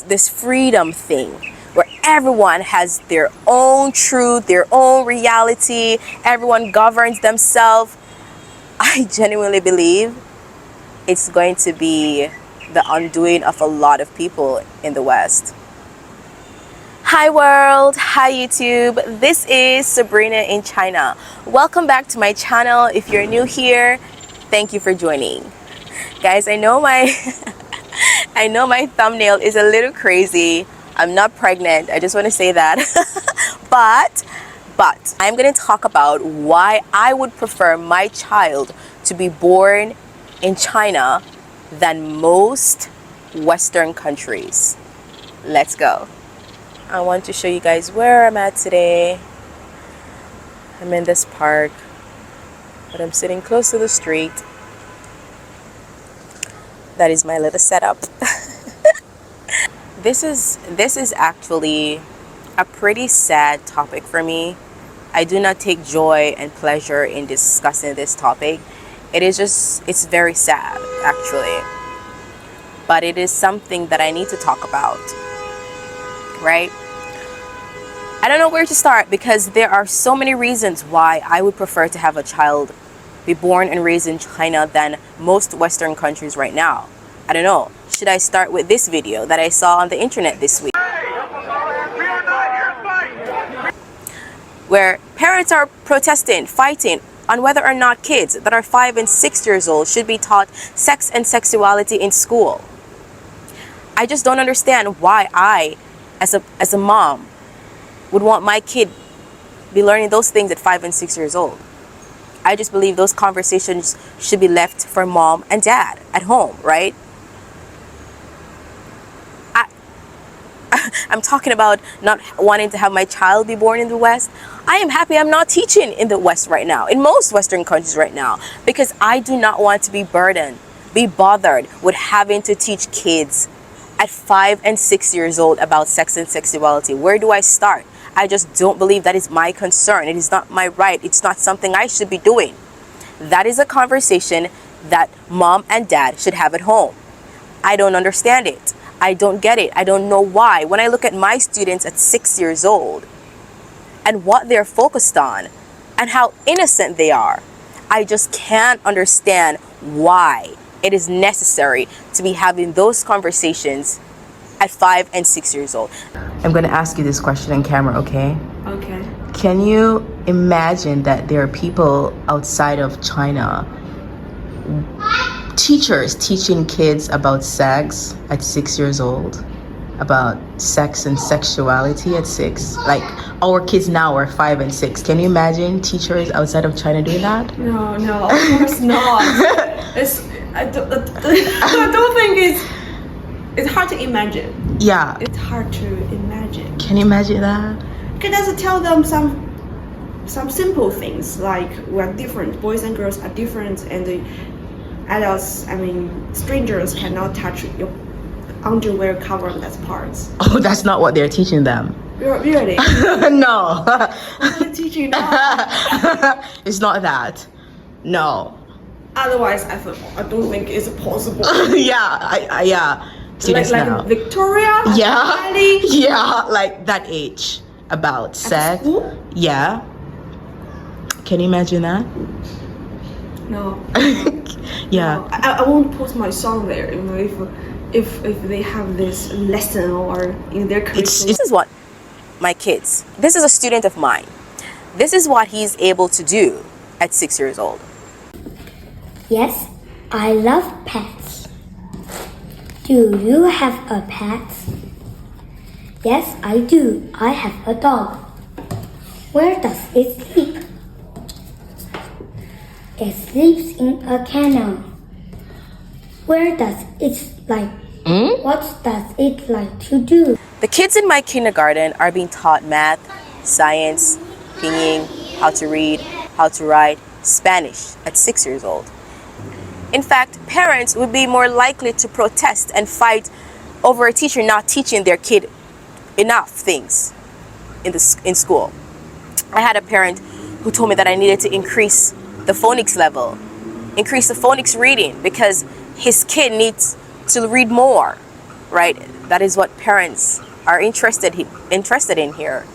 this freedom thing where everyone has their own truth, their own reality, everyone governs themselves. I genuinely believe it's going to be the undoing of a lot of people in the West. Hi world, hi YouTube, this is Sabrina in China. Welcome back to my channel. If you're new here, thank you for joining. Guys, I know my thumbnail is a little crazy. I'm not pregnant, I just want to say that. but I'm going to talk about why I would prefer my child to be born in China than most Western countries. Let's go. I want to show you guys where I'm at today. I'm in this park, but I'm sitting close to the street. That is my little setup. This is actually a pretty sad topic for me. I do not take joy and pleasure in discussing this topic. It's very sad actually. But it is something that I need to talk about. Right? I don't know where to start because there are so many reasons why I would prefer to have a child be born and raised in China than most Western countries right now. I don't know. Should I start with this video that I saw on the internet this week? Where parents are protesting, fighting on whether or not kids that are 5 and 6 years old should be taught sex and sexuality in school. I just don't understand why I, as a mom, would want my kid be learning those things at 5 and 6 years old. I just believe those conversations should be left for mom and dad at home, right? I'm talking about not wanting to have my child be born in the West. I am happy I'm not teaching in the West right now, in most Western countries right now, because I do not want to be bothered with having to teach kids at 5 and 6 years old about sex and sexuality. Where do I start? I just don't believe that is my concern. It is not my right. It's not something I should be doing. That is a conversation that mom and dad should have at home. I don't understand it. I don't get it. I don't know why. When I look at my students at 6 years old and what they're focused on and how innocent they are, I just can't understand why it is necessary to be having those conversations at 5 and 6 years old. I'm going to ask you this question on camera, okay? Okay. Can you imagine that there are people outside of China, teachers teaching kids about sex at 6 years old, about sex and sexuality at 6? Like our kids now are 5 and 6. Can you imagine teachers outside of China doing that? No, of course not. I don't think it's hard to imagine. Yeah. It's hard to imagine. Can you imagine that? You can just tell them some simple things like we're different. Boys and girls are different, and the adults, strangers cannot touch your underwear covering that parts. Oh, that's not what they're teaching them. Really? No. What are they teaching now? It's not that. No. Otherwise, I don't think it's possible. Yeah. Like now. Victoria? Yeah. Kylie? Yeah, like that age. About sex. School? Yeah. Can you imagine that? No. Yeah. No. I won't post my song there, if they have this lesson or in their curriculum. This is what my kids, this is a student of mine. This is what he's able to do at 6 years old. Yes, I love pets. Do you have a pet? Yes, I do. I have a dog. Where does it sleep? It sleeps in a kennel. Where does it like? What does it like to do? The kids in my kindergarten are being taught math, science, pinyin, how to read, how to write, Spanish at 6 years old. In fact, parents would be more likely to protest and fight over a teacher not teaching their kid enough things in school. I had a parent who told me that I needed to increase the phonics level, increase the phonics reading, because his kid needs to read more, right? That is what parents are interested in here.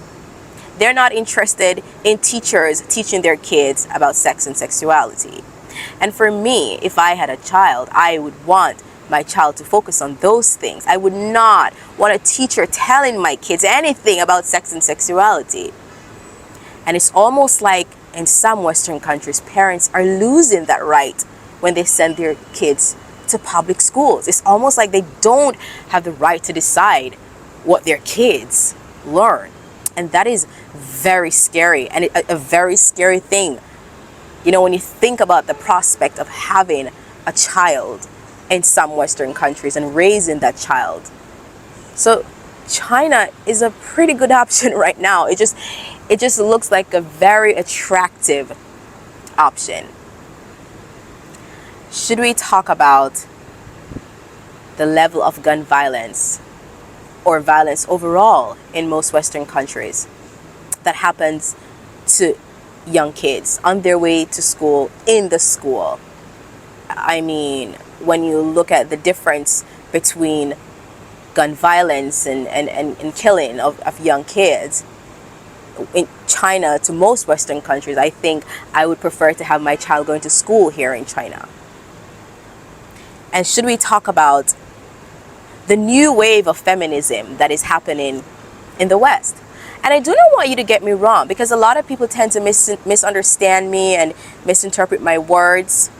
They're not interested in teachers teaching their kids about sex and sexuality. And for me, if I had a child, I would want my child to focus on those things. I would not want a teacher telling my kids anything about sex and sexuality. And it's almost like in some Western countries, parents are losing that right when they send their kids to public schools. It's almost like they don't have the right to decide what their kids learn. And that is very scary, and a very scary thing. You know, when you think about the prospect of having a child in some Western countries and raising that child. So China is a pretty good option right now. It just looks like a very attractive option. Should we talk about the level of gun violence or violence overall in most Western countries that happens to young kids on their way to school, in the school? I mean, when you look at the difference between gun violence and killing of young kids in China to most Western countries, I think I would prefer to have my child going to school here in China. And should we talk about the new wave of feminism that is happening in the West? And I do not want you to get me wrong, because a lot of people tend to misunderstand me and misinterpret my words.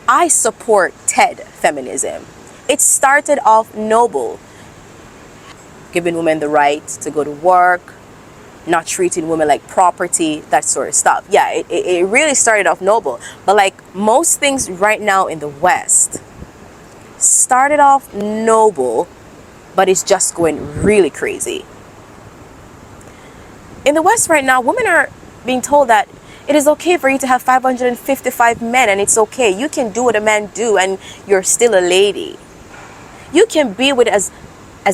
I support TED feminism. It started off noble, giving women the right to go to work, not treating women like property, that sort of stuff. Yeah, it really started off noble. But like most things right now in the West, started off noble, but it's just going really crazy. In the West right now, women are being told that it is okay for you to have 555 men, and it's okay. You can do what a man do, and you're still a lady. You can be with as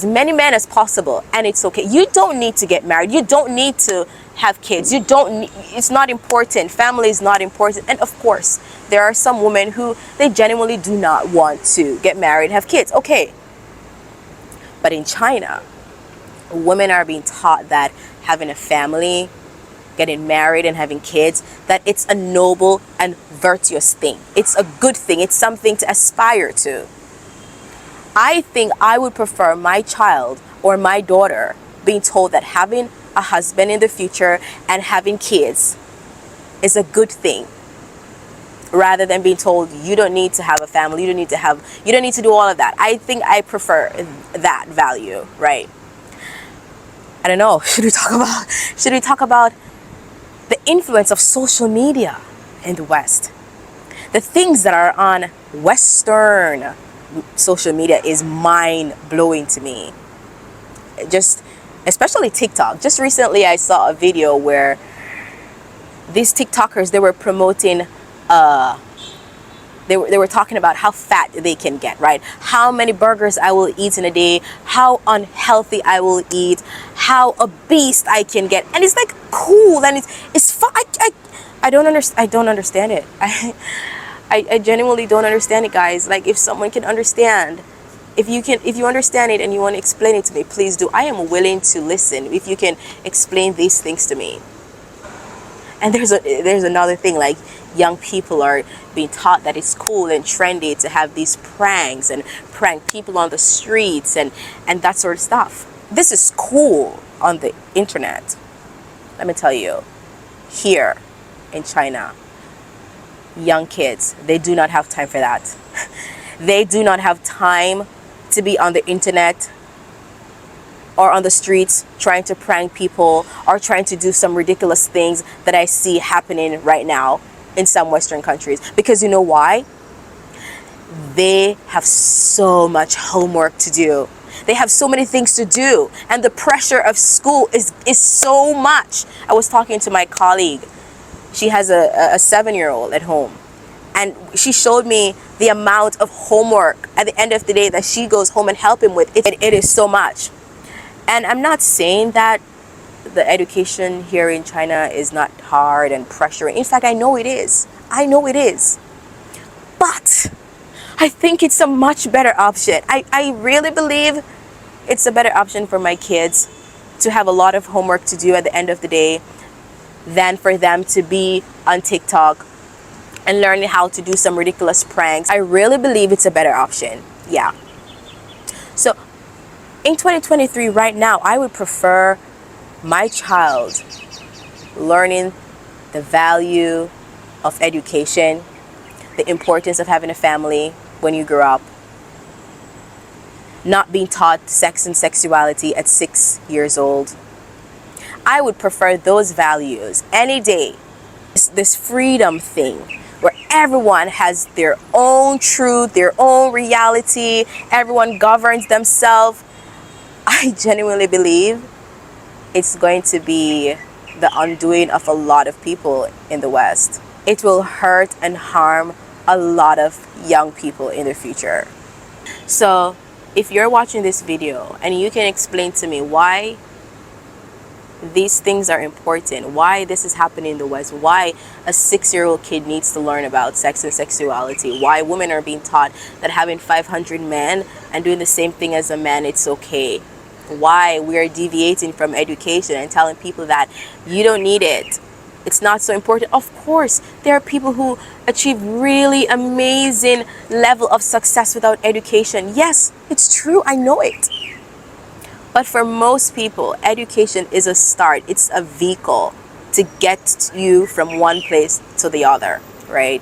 many men as possible, and it's okay. You don't need to get married. You don't need to have kids. It's not important. Family is not important. And of course, there are some women who they genuinely do not want to get married, have kids. Okay. But in China, women are being taught that having a family, getting married and having kids, that it's a noble and virtuous thing. It's a good thing. It's something to aspire to. I think I would prefer my child or my daughter being told that having a husband in the future and having kids is a good thing, rather than being told you don't need to have a family, you don't need to do all of that. I think I prefer that value, right? I don't know, should we talk about the influence of social media in the West? The things that are on Western social media is mind-blowing to me. Just especially TikTok. Just recently I saw a video where these TikTokers, they were promoting they were talking about how fat they can get, right? How many burgers I will eat in a day, how unhealthy I will eat, how obese I can get. And it's like cool, and it's fun. I don't understand it. I genuinely don't understand it, guys. Like, if someone can understand, if you understand it and you want to explain it to me, please do. I am willing to listen if you can explain these things to me. And there's another thing, like young people are being taught that it's cool and trendy to have these pranks and prank people on the streets and that sort of stuff. This is cool on the internet. Let me tell you, here in China, young kids, they do not have time for that. They do not have time to be on the internet or on the streets trying to prank people or trying to do some ridiculous things that I see happening right now in some Western countries. Because you know why? They have so much homework to do. They have so many things to do, and the pressure of school is so much. I was talking to my colleague. She has a 7-year-old at home, and she showed me the amount of homework at the end of the day that she goes home and help him with. It is so much. And I'm not saying that the education here in China is not hard and pressuring. In fact, I know it is. But I think it's a much better option. I really believe it's a better option for my kids to have a lot of homework to do at the end of the day than for them to be on TikTok and learning how to do some ridiculous pranks. I really believe it's a better option. Yeah. So in 2023 right now, I would prefer my child learning the value of education, the importance of having a family when you grow up, not being taught sex and sexuality at 6 years old. I would prefer those values any day. This freedom thing where everyone has their own truth, their own reality, everyone governs themselves. I genuinely believe it's going to be the undoing of a lot of people in the West. It will hurt and harm a lot of young people in the future. So if you're watching this video and you can explain to me why these things are important, why this is happening in the West, why a 6-year-old kid needs to learn about sex and sexuality, why women are being taught that having 500 men and doing the same thing as a man, it's okay, why we are deviating from education and telling people that you don't need it, it's not so important. Of course, there are people who achieve really amazing level of success without education. Yes, it's true, I know it. But for most people, education is a start. It's a vehicle to get you from one place to the other, right?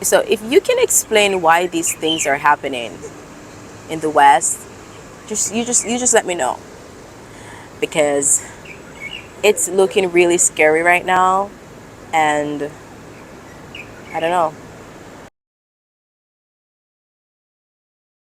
So if you can explain why these things are happening in the West, you just let me know, because it's looking really scary right now, and I don't know.